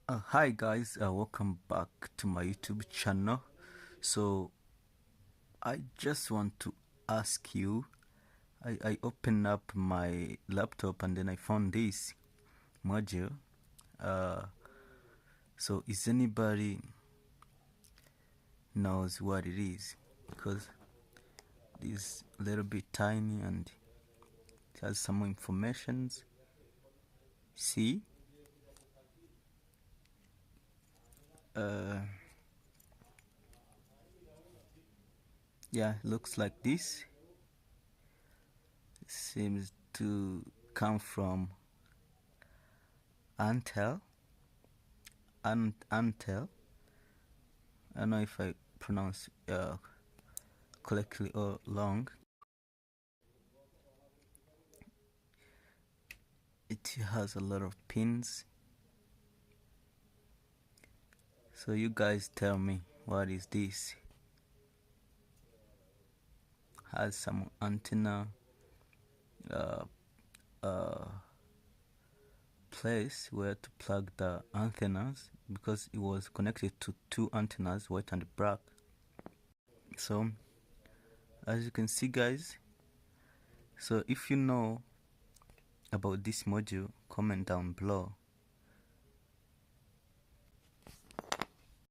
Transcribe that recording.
Hi guys, welcome back to my YouTube channel. So I just want to ask you, I opened up my laptop and then I found this module. So is anybody knows what it is? Because it is a little bit tiny and it has some informations. See? Yeah, looks like this. Seems to come from Antel. Antel. I don't know if I pronounce correctly or wrong. It has a lot of pins. So you guys tell me, what is this? Has some antenna uh, uh, place where to plug the antennas, because it was connected to two antennas, white and black. So as you can see guys, so if you know about this module, comment down below.